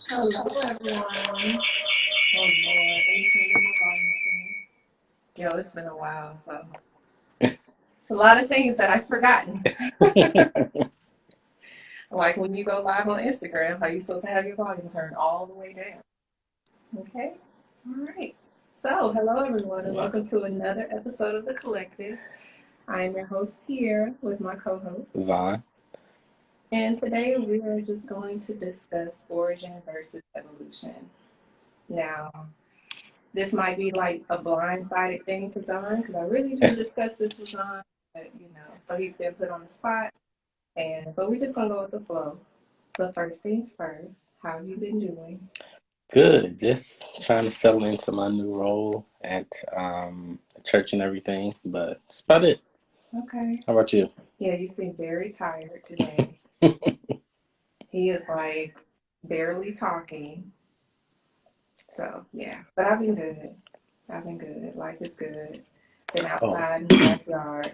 Hello, everyone. Oh Lord, let me turn my volume up again. Yo, it's been a while, so it's a lot of things that I've forgotten. Like when you go live on Instagram, how you supposed to have your volume turned all the way down. Okay, all right. So, hello, everyone, and welcome to another episode of The Collective. I am your host here with my co-host, Zon. and today we are just going to discuss origin versus evolution. Now, this might be like a blindsided thing to Zahn because I really didn't discuss this with Zahn, but so he's been put on the spot, but we just gonna go with the flow. But first things first, how have you been doing? Good. Just trying to settle into my new role at church and everything, but that's about it. Okay. How about you? Yeah, you seem very tired today. He is like barely talking. So yeah, but I've been good. I've been good. Life is good. Been Oh, outside in the backyard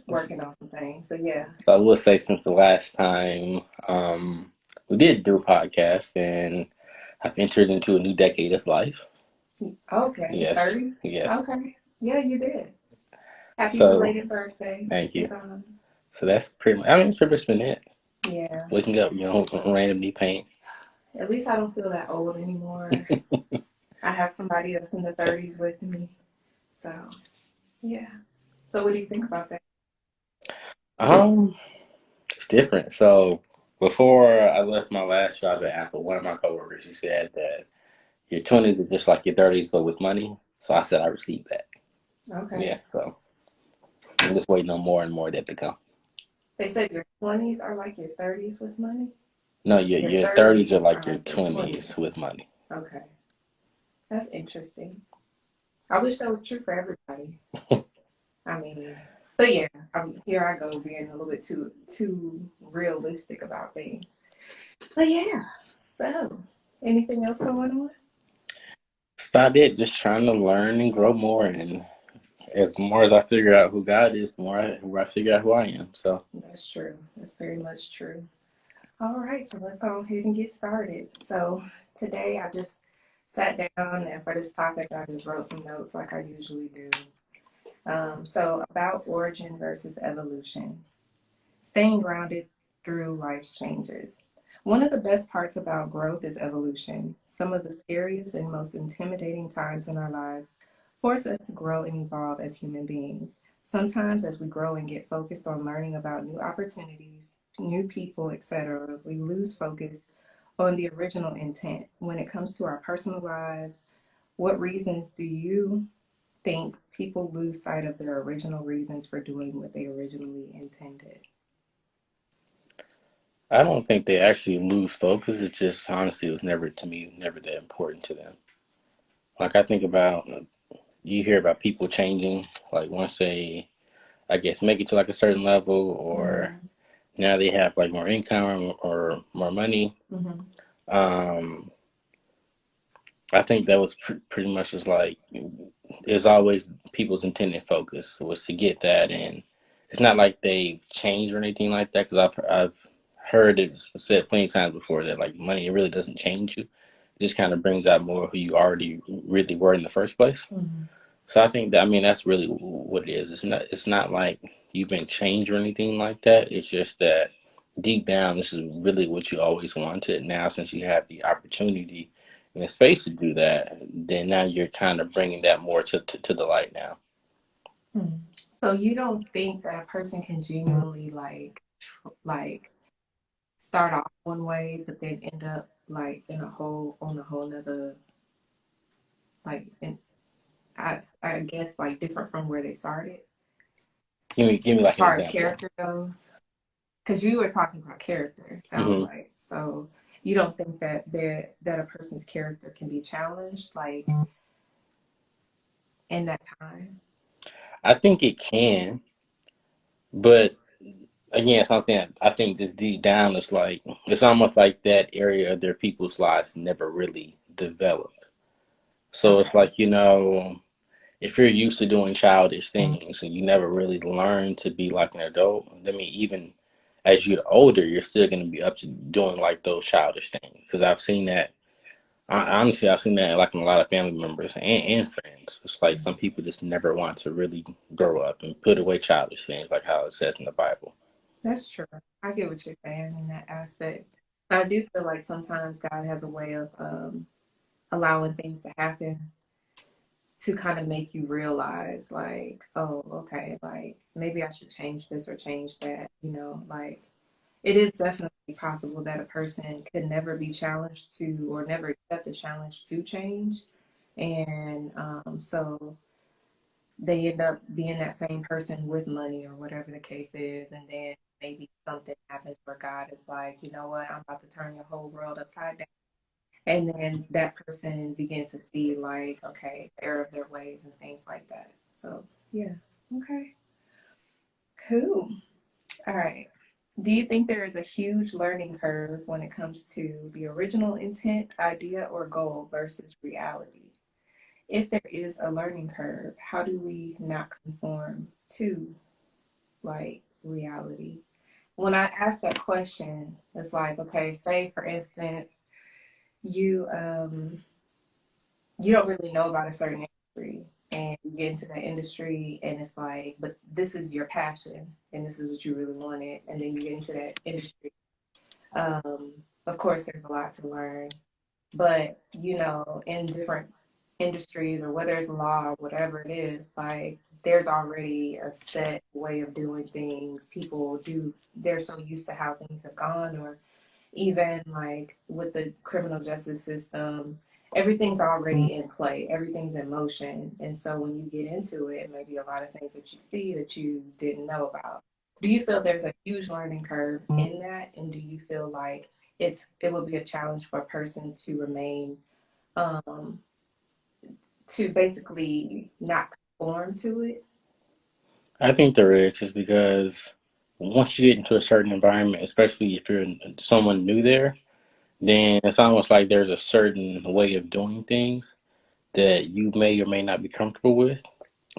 working on some things. So yeah. so I will say since the last time we did do a podcast and I've entered into a new decade of life. Okay, Yes, 30? yes. Okay. Yeah, you did. Happy So belated birthday thank to you. Zahn. So that's pretty much, I mean, it's pretty much been it. Yeah. Waking up, randomly pain. At least I don't feel that old anymore. I have somebody else in the 30s with me. So, yeah. So, what do you think about that? Um, it's different. So before I left my last job at Apple, one of my coworkers, she said that your 20s are just like your 30s, but with money. So I said I received that. Okay. Yeah, so I'm just waiting on more and more of that to come. They said your 20s are like your 30s with money? No, your Your your 30s are 30s are like your like your 20s. 20s with money. Okay. That's interesting. I wish that was true for everybody. I mean, but yeah, here I go being a little bit too realistic about things. But yeah, so anything else going on? That's about it. Just trying to learn and grow more. And as more as I figure out who God is, the more I figure out who I am. So That's true. That's very much true. All right, so let's go ahead and get started. So today I just sat down and for this topic I just wrote some notes like I usually do. So about origin versus evolution, staying grounded through life's changes. One of the best parts about growth is evolution. Some of the scariest and most intimidating times in our lives force us to grow and evolve as human beings. Sometimes, as we grow and get focused on learning about new opportunities, new people, etc., we lose focus on the original intent. When it comes to our personal lives, what reasons do you think people lose sight of their original reasons for doing what they originally intended? I don't think they actually lose focus. It's just honestly, it was never to me, never that important to them. Like I think about, you hear about people changing, like once they, I guess, make it to like a certain level, or Mm-hmm. now they have like more income or more money. Mm-hmm. Um, I think that was pretty much just like it's always people's intended focus was to get that, and it's not like they've changed or anything like that. Because I've heard it said plenty of times before that like money really doesn't change you; it just kind of brings out more who you already really were in the first place. Mm-hmm. So I think that I mean that's really what it is. It's not like you've been changed or anything like that. It's just that deep down this is really what you always wanted. Now since you have the opportunity and the space to do that, then now you're kind of bringing that more to the light now. Hmm. So you don't think that a person can genuinely like start off one way, but then end up like in a whole on a whole nother like in I guess like different from where they started Give me as like an far as example. character goes? Because you were talking about character, sounds Hmm. like so. You don't think that a person's character can be challenged like in that time? I think it can, but again, something I think just deep down it's like it's almost like that area of their people's lives never really developed. So it's Okay. like, if you're used to doing childish things and you never really learn to be like an adult, I mean, even as you get older, you're still going to be up to doing like those childish things. Because I've seen that. Honestly, I've seen that like in a lot of family members and friends. It's like some people just never want to really grow up and put away childish things, like how it says in the Bible. That's true. I get what you're saying in that aspect. I do feel like sometimes God has a way of allowing things to happen to kind of make you realize, like, oh, okay, like maybe I should change this or change that. Like it is definitely possible that a person could never be challenged to or never accept a challenge to change. And so they end up being that same person with money or whatever the case is. And then maybe something happens where God is like, you know what, I'm about to turn your whole world upside down. And then that person begins to see, like, okay, the error of their ways and things like that. So, yeah. Okay. Cool. All right. Do you think there is a huge learning curve when it comes to the original intent, idea, or goal versus reality? If there is a learning curve, how do we not conform to like reality? When I ask that question, it's like, okay, say for instance, you you don't really know about a certain industry and you get into that industry and it's like, but this is your passion and this is what you really wanted, and then you get into that industry. Um, of course, there's a lot to learn, but in different industries or whether it's law or whatever it is, like there's already a set way of doing things. People do, they're so used to how things have gone, or even like with the criminal justice system, everything's already in play, everything's in motion. And so when you get into it, maybe a lot of things that you see that you didn't know about. Do you feel there's a huge learning curve in that? And do you feel like it will be a challenge for a person to remain um, to basically not conform to it? I think there is, just because once you get into a certain environment, especially if you're someone new there, then it's almost like there's a certain way of doing things that you may or may not be comfortable with.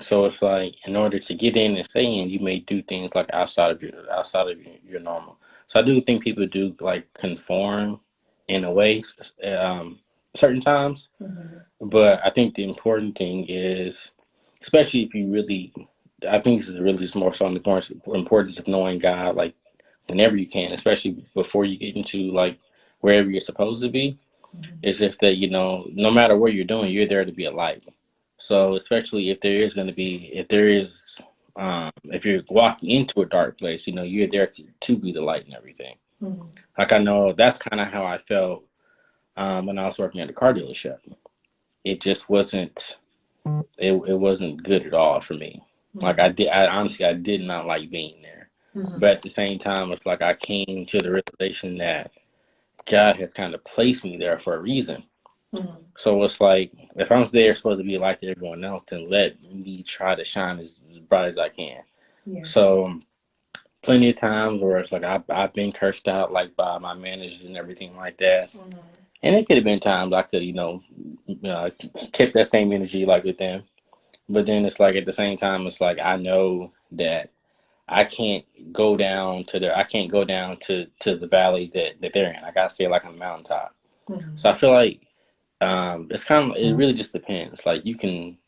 So it's like in order to get in and stay in, you may do things like outside of your normal. So I do think people do like conform in a way, um, certain times. Mm-hmm. But I think the important thing is, especially if you really, I think this is really just more so on the importance of knowing God, like whenever you can, especially before you get into like wherever you're supposed to be. Mm-hmm. It's just that, no matter what you're doing, you're there to be a light. So especially if there is going to be, if you're walking into a dark place, you're there to be the light and everything. Mm-hmm. Like I know that's kind of how I felt when I was working at the car dealership. It just wasn't, it wasn't good at all for me. Like I honestly, I did not like being there. Mm-hmm. But at the same time, it's like I came to the realization that God has kind of placed me there for a reason. Mm-hmm. So it's like if I'm there supposed to be like everyone else, then let me try to shine as bright as I can. Yeah. So plenty of times where it's like I've been cursed out like by my managers and everything like that, Mm-hmm. and it could have been times I could kept that same energy like with them, but then it's like at the same time it's like I know that I can't go down to the valley that they're in. I gotta stay like on the mountaintop. Mm-hmm. So I feel like it really just depends. Like you can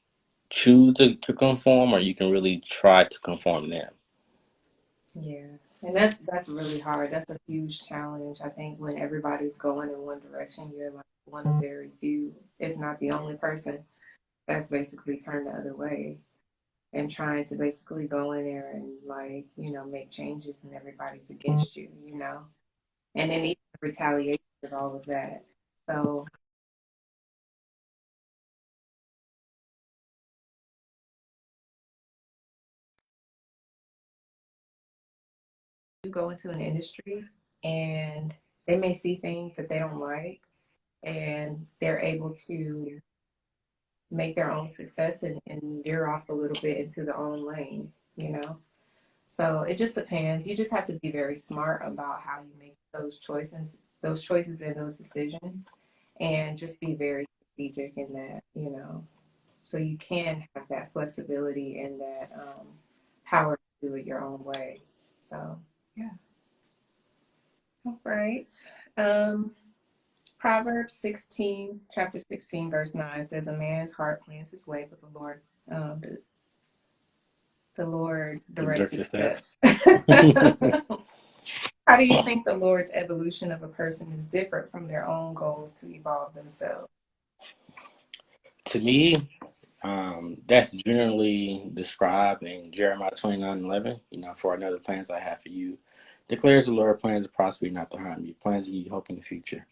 choose to conform, or you can really try to conform them. Yeah. And that's really hard. That's a huge challenge. I think when everybody's going in one direction, you're like one of very few, if not the only person that's basically turned the other way and trying to basically go in there and like, make changes and everybody's against you. And then even retaliation is all of that. So you go into an industry and they may see things that they don't like and they're able to make their own success and veer off a little bit into their own lane. So it just depends. You just have to be very smart about how you make those choices and those decisions, and just be very strategic in that. So you can have that flexibility and that power to do it your own way. So, yeah. All right. Um, Proverbs 16, chapter 16, verse 9 says, A man's heart plans his way, but the Lord directs Direct his your steps. steps. How do you think the Lord's evolution of a person is different from their own goals to evolve themselves? To me, that's generally described in Jeremiah 29:11. For another plans I have for you, declares the Lord, plans to prosper you, not to harm you, plans to give you hope in the future.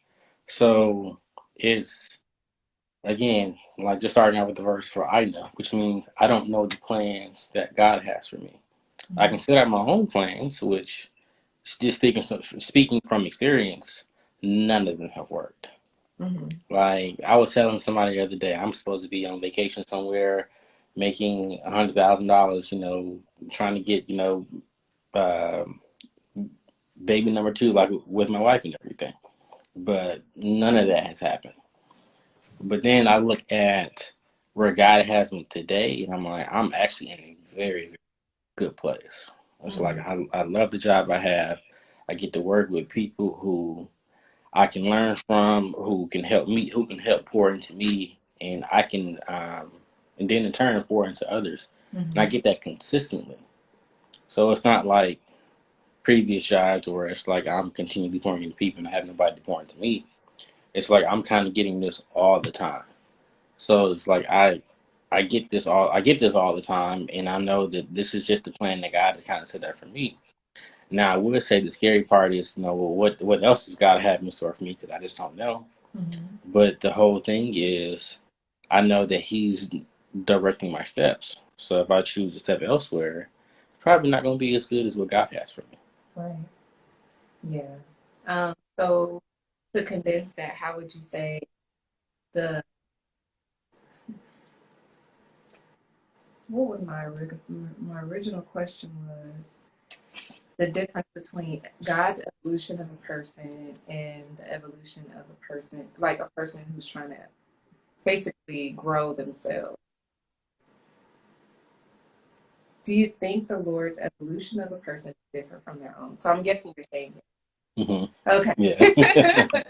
So it's, again, like just starting out with the verse for I know, which means I don't know the plans that God has for me. I can set out my own plans, which, just speaking from experience, none of them have worked. Mm-hmm. Like I was telling somebody the other day, I'm supposed to be on vacation somewhere, making $100,000. Trying to get uh, baby number two, like with my wife and everything. But none of that has happened. But then I look at where God has me today, and I'm like, I'm actually in a very, very good place. It's like Mm-hmm. I love the job I have. I get to work with people who I can learn from, who can help me, who can help pour into me, and I can, and then in turn pour into others. And I Mm-hmm. get that consistently. So it's not like previous jobs where it's like I'm continually pouring into people and I have nobody to pour into me. It's like I'm kind of getting this all the time. So it's like I get this all the time, and I know that this is just the plan that God has kind of set up for me. Now I would say the scary part is, well, what else does God have in store for me? Because I just don't know. Mm-hmm. But the whole thing is, I know that He's directing my steps. So if I choose to step elsewhere, it's probably not going to be as good as what God has for me. Right. Yeah. So to condense that, how would you say the what was my original question was the difference between God's evolution of a person and the evolution of a person, like a person who's trying to basically grow themselves. Do you think the Lord's evolution of a person is different from their own? So I'm guessing you're saying Hmm. yes. Yeah. Okay.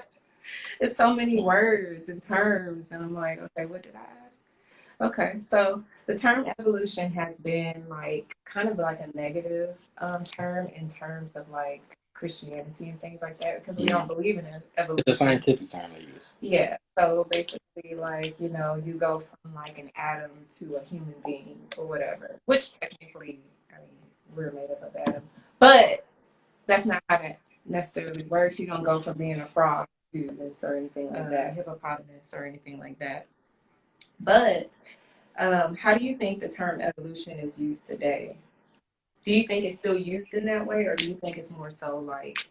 It's so many words and terms, and I'm like, okay, what did I ask? Okay, so the term evolution has been like kind of like a negative term in terms of like Christianity and things like that because we don't Mm. believe in It's a evolution. scientific term they use. Yeah, so basically, like, you go from like an atom to a human being or whatever, which technically, I mean, we're made up of atoms, but that's not how that necessarily works. You don't go from being a frog to this or anything like that, hippopotamus or anything like that. But how do you think the term evolution is used today? Do you think it's still used in that way, or do you think it's more so like,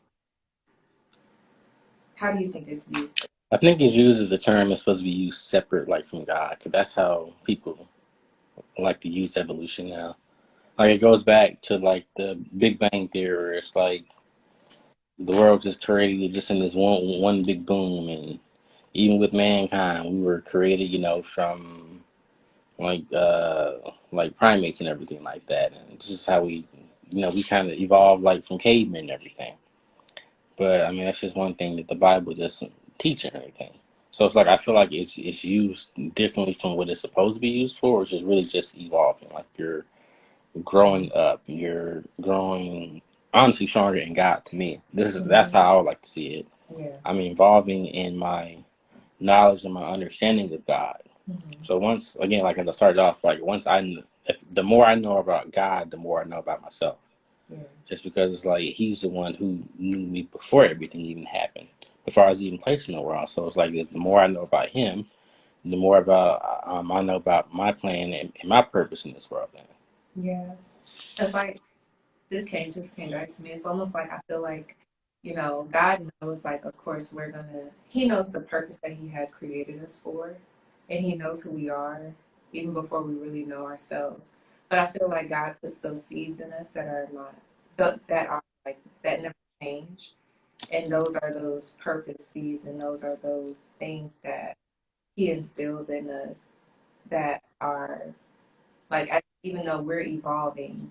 how do you think it's used? I think it's used as a term that's supposed to be used separate, like from God, because that's how people like to use evolution now. Like it goes back to like the Big Bang Theory, where it's like the world just created just in this one big boom, and even with mankind, we were created, from like like primates and everything like that, and this is how we kind of evolved like from cavemen and everything. But I mean, that's just one thing that the Bible doesn't teach or anything. So it's like I feel like it's used differently from what it's supposed to be used for, which is really just evolving. Like you're growing up, you're growing honestly stronger in God. To me, that's Mm-hmm. how I would like to see it. Yeah. I'm evolving in my knowledge and my understanding of God. Mm-hmm. So once again, like as I started off, like if the more I know about God, the more I know about myself. Yeah. Just because it's like He's the one who knew me before everything even happened, before I was even placed in the world. So it's like the more I know about Him, the more about I know about my plan and my purpose in this world. Then. Yeah. It's like just came back to me. It's almost like I feel like, God knows, like, of course, He knows the purpose that He has created us for, and He knows who we are, even before we really know ourselves. But I feel like God puts those seeds in us that are not, that are like, that never change. And those are those purpose seeds, and those are those things that He instills in us that are, like, even though we're evolving,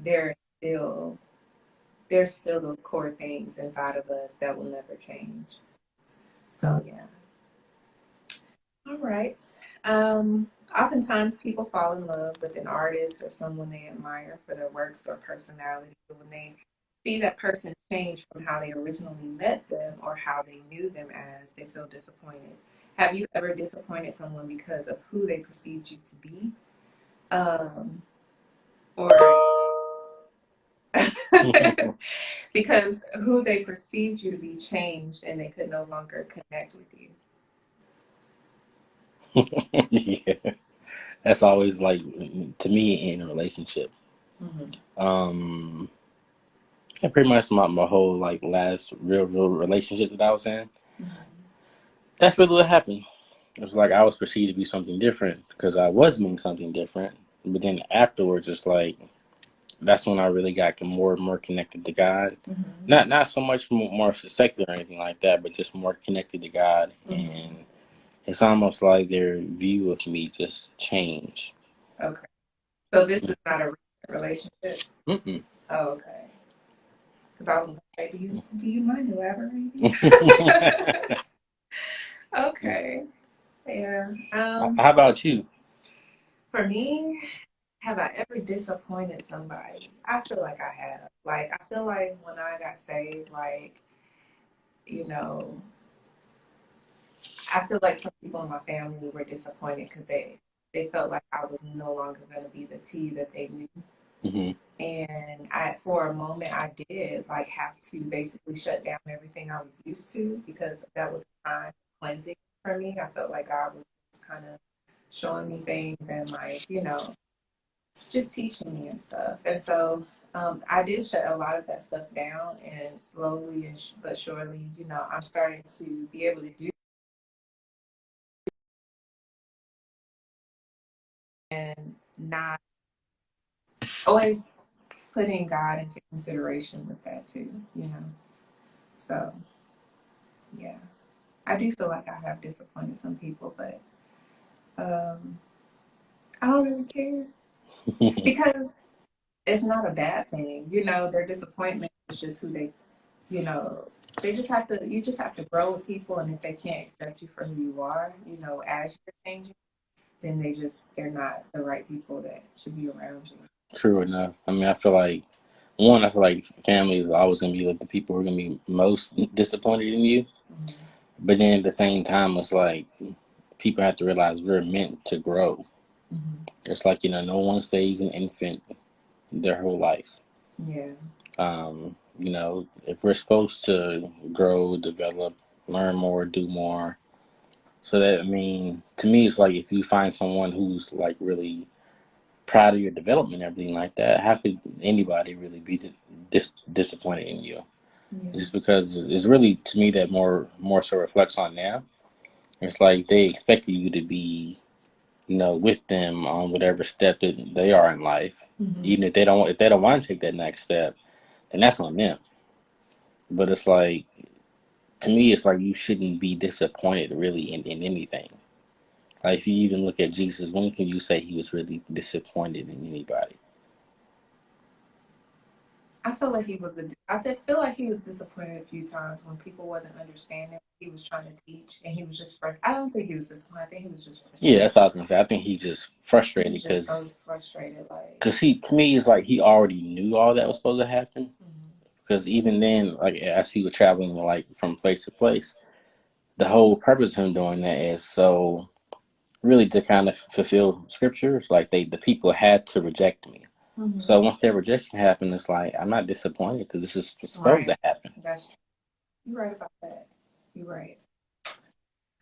they're still there's still those core things inside of us that will never change. So yeah. All right. Oftentimes people fall in love with an artist or someone they admire for their works or personality. But when they see that person change from how they originally met them or how they knew them as, they feel disappointed. Have you ever disappointed someone because of who they perceived you to be? Or because who they perceived you to be changed and they could no longer connect with you? Yeah, that's always like to me in a relationship. Mm-hmm. Um, and pretty much my whole like last real relationship that I was in. Mm-hmm. That's really what happened. It was like I was perceived to be something different because I was being something different. But then afterwards, it's like that's when I really got more and more connected to God. Mm-hmm. Not so much more secular or anything like that, but just more connected to God. Mm-hmm. And it's almost like their view of me just changed. Okay. So this is not a recent relationship? Mm-mm. Oh, okay. Because I was going to say, do you mind elaborating? Okay. Yeah. How about you? For me, have I ever disappointed somebody? I feel like I have. Like, I feel like when I got saved, like, you know, I feel like some people in my family were disappointed because they felt like I was no longer going to be the T that they knew. Hmm. And for a moment, I did like have to basically shut down everything I was used to because that was a time of cleansing for me. I felt like God was just kind of showing me things and like, just teaching me and stuff. And so I did shut a lot of that stuff down, and slowly and but surely, I'm starting to be able to do and not always putting God into consideration with that too. So yeah, I do feel like I have disappointed some people, but um, I don't really care because it's not a bad thing. Their disappointment is just who you know, you just have to grow with people. And if they can't accept you for who you are, as you're changing, then they're not the right people that should be around you. True enough. I mean, I feel like family is always going to be like the people who are going to be most disappointed in you. Mm-hmm. But then at the same time, it's like people have to realize we're meant to grow. Mm-hmm. It's like, no one stays an infant their whole life. Yeah. If we're supposed to grow, develop, learn more, do more. So that, I mean, to me, it's like if you find someone who's like really proud of your development and everything like that, how could anybody really be disappointed in you? Yeah. Just because it's really to me that more so reflects on them. It's like they expected you to be, with them on whatever step that they are in life. Mm-hmm. Even if they don't want to take that next step, then that's on them. But it's like to me, it's like you shouldn't be disappointed really in anything. Like if you even look at Jesus, when can you say he was really disappointed in anybody? I feel like he was disappointed a few times when people wasn't understanding what he was trying to teach, and he was just frustrated. I don't think he was disappointed. I think he was just Yeah, frustrated. that's what I was gonna say. I think he's just frustrated He's just so frustrated, like. because he to me is like he already knew all that was supposed to happen. Mhm. Because even then, like as he was traveling like from place to place, the whole purpose of him doing that is so really to kind of fulfill scriptures. Like the people had to reject me. Mhm. So once that rejection happened, it's like I'm not disappointed because this is supposed Right. to happen. That's true. You're right about that. You're right.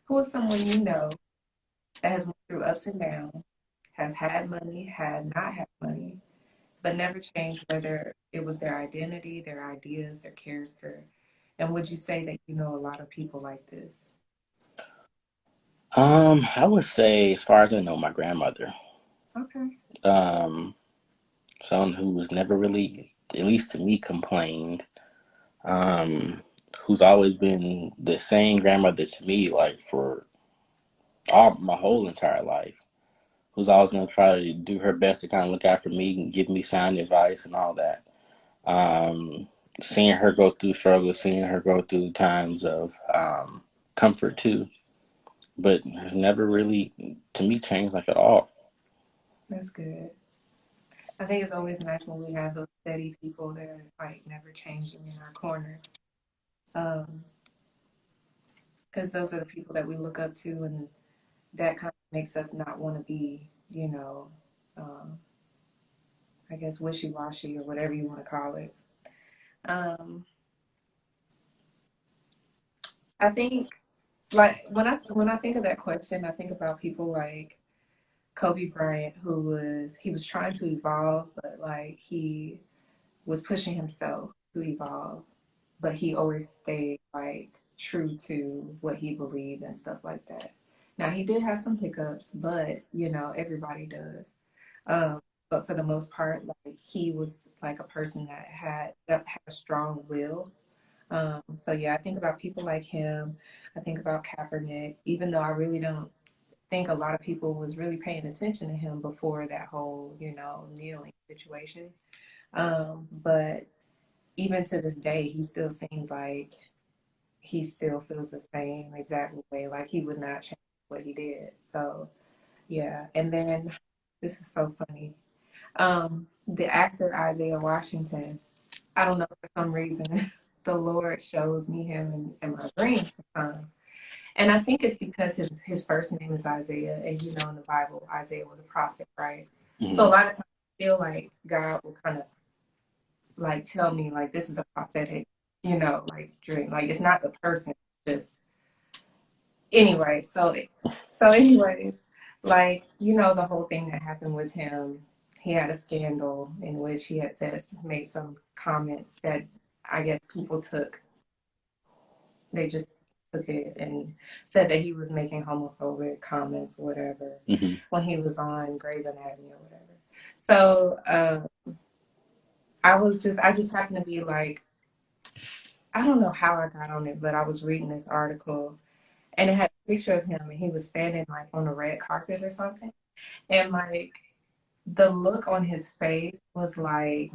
Who is someone you know that has went through ups and downs, has had money, had not had money, but never changed whether it was their identity, their ideas, their character? And would you say that you know a lot of people like this? I would say, as far as I know, my grandmother, Okay. um, someone who was never really, at least to me, complained. Um, who's always been the same grandmother to me, like for all my whole entire life. Who's always going to try to do her best to kind of look out for me and give me sound advice and all that. Um, seeing her go through struggles, seeing her go through times of comfort too, but has never really, to me, changed like at all. That's good. I think it's always nice when we have those steady people that are like never changing in our corner. Um, because those are the people that we look up to, and that kind of makes us not want to be, um, I guess wishy washy or whatever you want to call it. Um, I think like when I think of that question, I think about people like Kobe Bryant, he was trying to evolve, but like he was pushing himself to evolve, but he always stayed like true to what he believed and stuff like that. Now he did have some hiccups, but everybody does. Um, but for the most part, like he was like a person that had a strong will. So yeah, I think about people like him. I think about Kaepernick, even though I really don't think a lot of people was really paying attention to him before that whole, kneeling situation. But even to this day, he still seems like he still feels the same exact way, like he would not change what he did. So yeah, and then this is so funny. The actor Isaiah Washington, I don't know, for some reason, the Lord shows me him in my dreams sometimes. And I think it's because his first name is Isaiah, and in the Bible, Isaiah was a prophet, right? So a Hmm. lot of times I feel like God will kind of like tell me like this is a prophetic, like dream. Like it's not the person, just anyway. So anyways, like the whole thing that happened with him, he had a scandal in which he had made some comments that I guess people took they just took it and said that he was making homophobic comments or whatever Hmm. when he was on Grey's Anatomy or whatever. So I just happened to be like, I don't know how I got on it, but I was reading this article and it had a picture of him and he was standing like on a red carpet or something. And like the look on his face was like,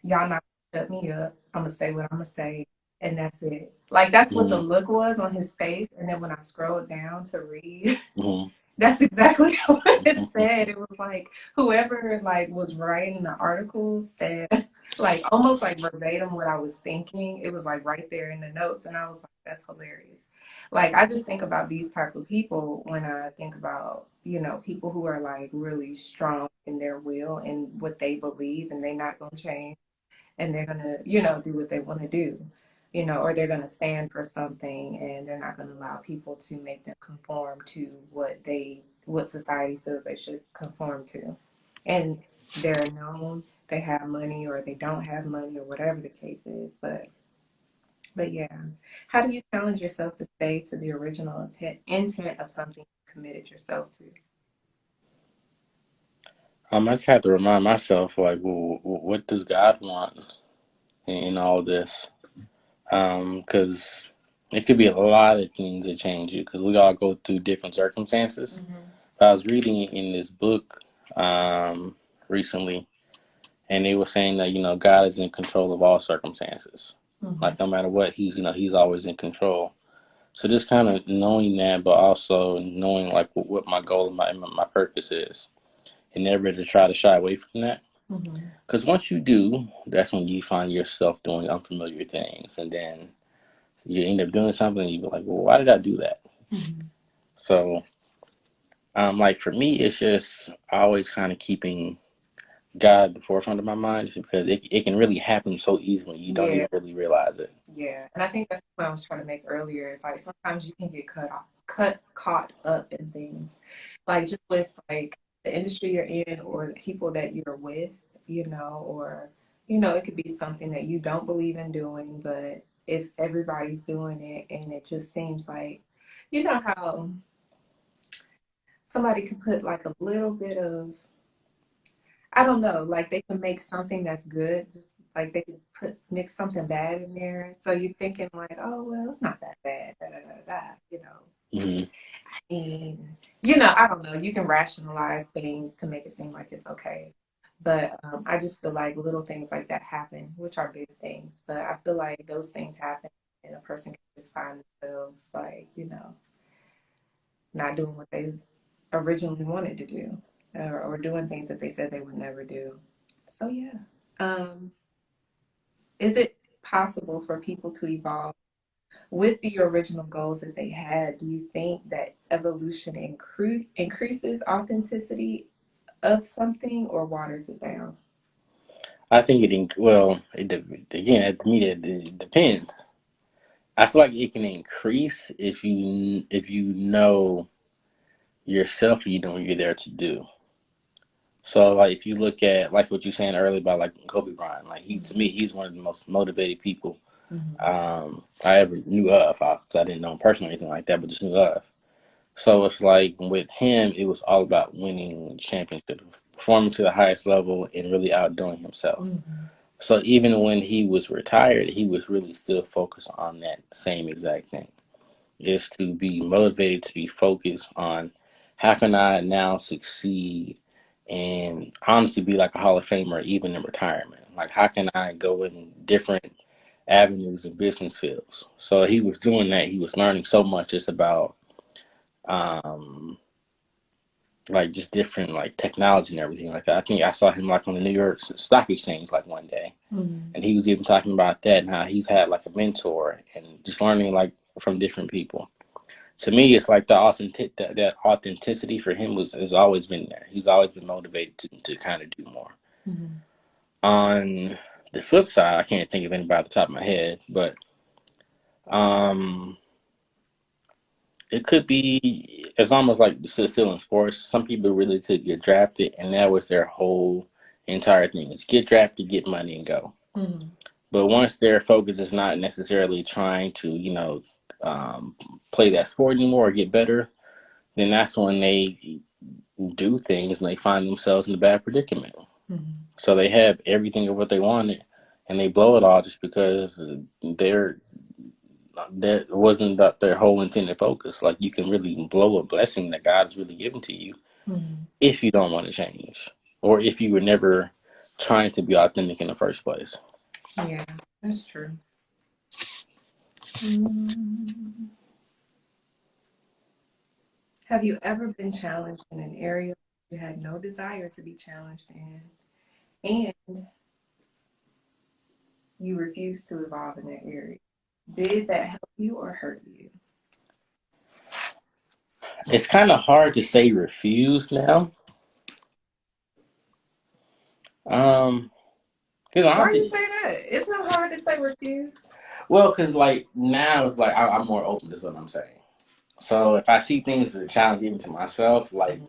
y'all not gonna shut me up. I'm gonna say what I'm gonna say. And that's it. Like that's what the Hmm. look was on his face. And then when I scrolled down to read, Hmm. that's exactly what it said. It was like whoever like was writing the articles said like almost like verbatim what I was thinking. It was like right there in the notes, and I was like, that's hilarious. Like I just think about these type of people when I think about people who are like really strong in their will and what they believe, and they're not gonna change and they're gonna, do what they want to do, or they're gonna stand for something and they're not gonna allow people to make them conform to what society feels they should conform to. And they're known, they have money or they don't have money or whatever the case is. But yeah. How do you challenge yourself to stay to the original intent of something you committed yourself to? I just have to remind myself, like, well, what does God want in all this? Because it could be a lot of things that change you. Because we all go through different circumstances. Mm-hmm. I was reading in this book um, recently, and they were saying that God is in control of all circumstances. Mm-hmm. Like no matter what, he's always in control. So just kind of knowing that, but also knowing like what my goal and my purpose is, and never to try to shy away from that. Mm-hmm. Because once you do, that's when you find yourself doing unfamiliar things, and then you end up doing something, and you be like, "Well, why did I do that?" Mm-hmm. So, like for me, it's just always kind of keeping God at the forefront of my mind, just because it can really happen so easily you don't Yeah. even really realize it. Yeah, and I think that's what I was trying to make earlier. It's like sometimes you can get caught up in things, like just with like the industry you're in or the people that you're with, or it could be something that you don't believe in doing, but if everybody's doing it and it just seems like, how somebody could put like a little bit of I don't know, like they can make something that's good, just like they could mix something bad in there. So you're thinking like, oh well, it's not that bad, da da da da, Hmm. And I don't know, you can rationalize things to make it seem like it's okay. But I just feel like little things like that happen, which are big things. But I feel like those things happen and a person can just find themselves like, not doing what they originally wanted to do or doing things that they said they would never do. So, yeah. Um, is it possible for people to evolve with the original goals that they had? Do you think that evolution increases authenticity of something or waters it down? I think well, again, to me, it depends. I feel like it can increase if you know yourself and you know what you're there to do. So like if you look at like what you were saying earlier about like Kobe Bryant, like he to me he's one of the most motivated people Mm-hmm. I ever knew of. 'Cause I didn't know him personally or anything like that, but just knew of. So it's like with him, it was all about winning championships, performing to the highest level, and really outdoing himself. Mm-hmm. So even when he was retired, he was really still focused on that same exact thing. Is to be motivated, to be focused on how can I now succeed and honestly be like a Hall of Famer even in retirement. Like how can I go in different avenues and business fields? So he was doing that. He was learning so much just about um like just different like technology and everything like that. I think I saw him like on the New York Stock Exchange like one day, Mm-hmm. and he was even talking about that and how he's had like a mentor and just learning like from different people. To me, it's like that authenticity for him was has always been there. He's always been motivated to kind of do more. Mm-hmm. On the flip side, I can't think of anybody at the top of my head, but um, it could be it's almost like still in sports. Some people really could get drafted, and that was their whole entire thing: is get drafted, get money, and go. Mm-hmm. But once their focus is not necessarily trying to, play that sport anymore or get better, then that's when they do things and they find themselves in a bad predicament. Mm-hmm. So they have everything of what they wanted, and they blow it all just because they're that wasn't their whole intended focus. Like you can really blow a blessing that God's really given to you Mm-hmm. if you don't want to change, or if you were never trying to be authentic in the first place. Yeah, that's true. Mm. Have you ever been challenged in an area you had no desire to be challenged in, and you refused to evolve in that area? Did that help you or hurt you? It's kind of hard to say refuse now. Um, because Why you honestly, say that? It's not hard to say refuse. well, because like now it's like I'm more open to what I'm saying. So if I see things as a challenge even to myself, like Mhm.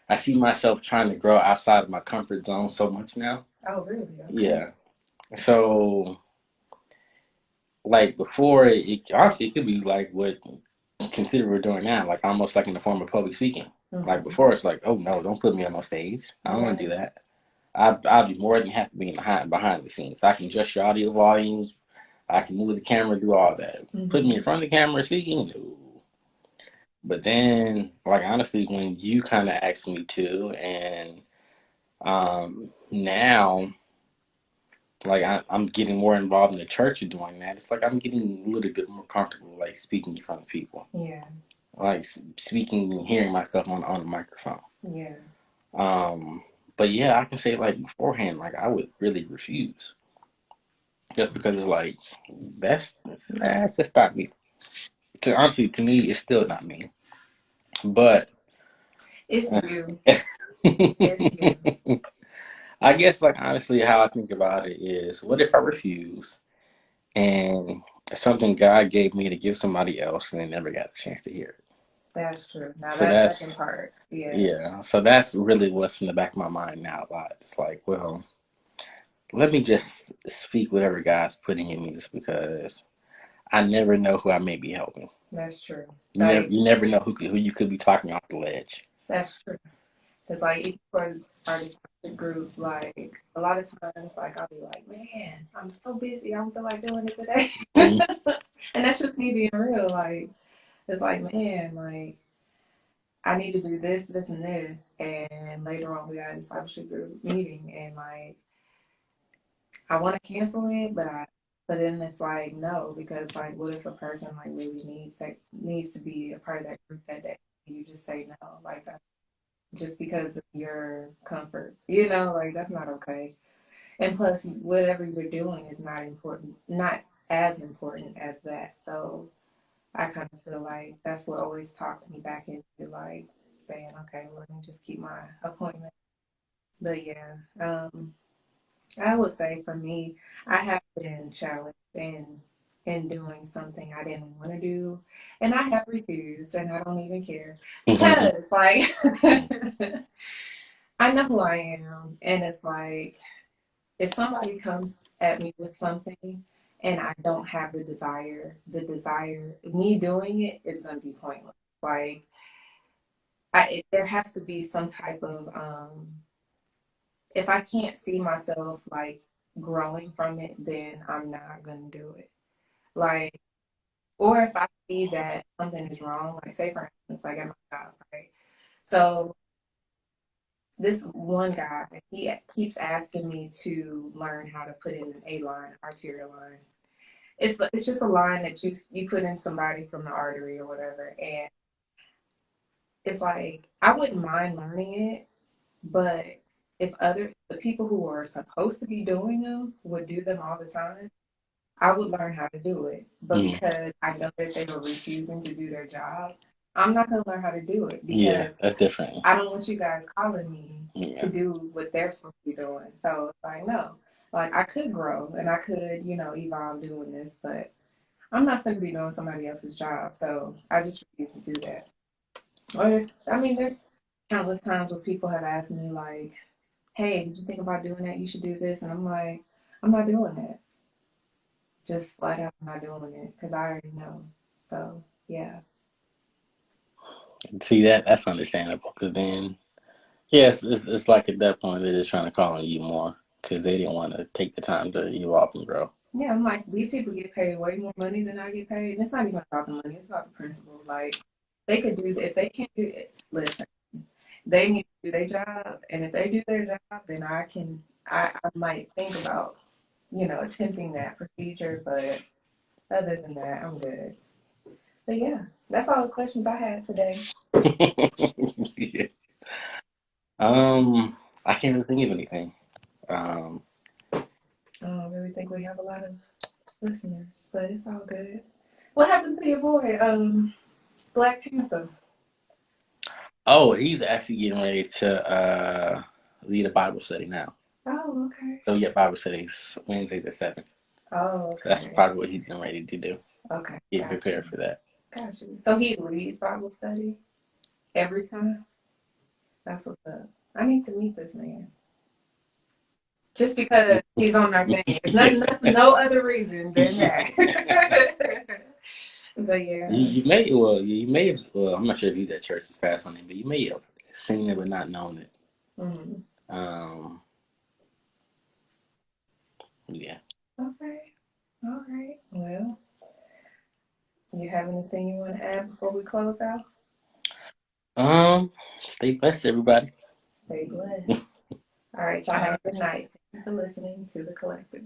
I see myself trying to grow outside of my comfort zone so much now. Oh, really? Okay. Yeah. So like before, honestly it could be like what consider we're doing now, like almost like in the form of public speaking. Like Mm-hmm. before, it's like, oh no, don't put me on no stage. I don't want to Right. do that. I'd be more than happy being behind the scenes. I can adjust your audio volumes. I can move the camera, do all that. Put me Mm-hmm. in front of the camera speaking, no. But then, like honestly, when you kind of asked me to, and now, like I'm getting more involved in the church and doing that. It's like I'm getting a little bit more comfortable, like speaking in front of people, Yeah. like speaking and hearing myself on the microphone. Yeah. Um, but yeah, I can say like beforehand, like I would really refuse, just because it's like that's just not me. Honestly, to me, it's still not me. But It's you. It's you. I guess, like, honestly, how I think about it is what if I refuse and something God gave me to give somebody else and they never got a chance to hear it? That's true. Now So that second that's, part, yeah, yeah, so that's really what's in the back of my mind now a lot. It's like, well, let me just speak whatever God's putting in me just because I never know who I may be helping. that's true. You never know who you could be talking off the ledge. That's true. It's like even for our discipleship group, like a lot of times, like I'll be like, man, I'm so busy, I don't feel like doing it today. Mm-hmm. And that's just me being real. Like it's like, man, like I need to do this, this, and this, and later on we got a discipleship group meeting, and like I want to cancel it, but then it's like no, because like what if a person like really needs to be a part of that group that day? You just say no, like that just because of your comfort, like that's not okay. And plus, whatever you're doing is not as important as that. So I kind of feel like that's what always talks me back into like saying, okay, well, let me just keep my appointment. But yeah, I would say for me, I have been challenged in doing something I didn't want to do, and I have refused, and I don't even care because like I know who I am, and it's like if somebody comes at me with something and I don't have me doing it is going to be pointless. Like, there has to be some type of, if I can't see myself like growing from it, then I'm not going to do it. Like, or if I see that something is wrong, like, say for instance, like at my job, right? So, this one guy, he keeps asking me to learn how to put in an A line, arterial line. It's just a line that you put in somebody from the artery or whatever, and it's like I wouldn't mind learning it, but if the people who are supposed to be doing them would do them all the time, I would learn how to do it. But Mm. because I know that they were refusing to do their job, I'm not going to learn how to do it Yeah, because that's different. I don't want you guys calling me Yeah. to do what they're supposed to be doing. So it's like no, like I could grow and I could evolve doing this, but I'm not going to be doing somebody else's job, so I just refuse to do that. Or there's countless times where people have asked me like, "Hey, did you think about doing that? You should do this," and I'm like, "I'm not doing that. Just flat out, I'm not doing it because I already know." So yeah, See that's understandable because then yes, it's like at that point they're just trying to call on you more because they didn't want to take the time to evolve and grow. yeah, I'm like these people get paid way more money than I get paid. And it's not even about the money; it's about the principle. Like they could do if they can't do it. Listen, they need to do their job, and if they do their job, then I might think about attempting that procedure, but other than that, I'm good. But yeah, that's all the questions I had today. Yeah. I can't really think of anything. Um, I don't really think we have a lot of listeners, but it's all good. What happened to your boy, Black Panther? oh, he's actually getting ready to lead a Bible study now. Oh, okay. So yeah, Bible studies Wednesdays at 7. Oh, So that's okay. probably what he's getting ready to do. Okay, Get got you. prepared for that. Got you. So he leads Bible study every time? That's what's up. I need to meet this man. Just because he's on our thing. It's nothing, no other reason than that. But You, yeah. you may well you may have well I'm not sure if he's at church this past Sunday, but you may have seen it but not known it. Mm. Um, yeah. Okay. All right. Well, you have anything you want to add before we close out? Stay blessed, everybody. Stay blessed. All right, y'all have a good night. Thank you for listening to The Collective.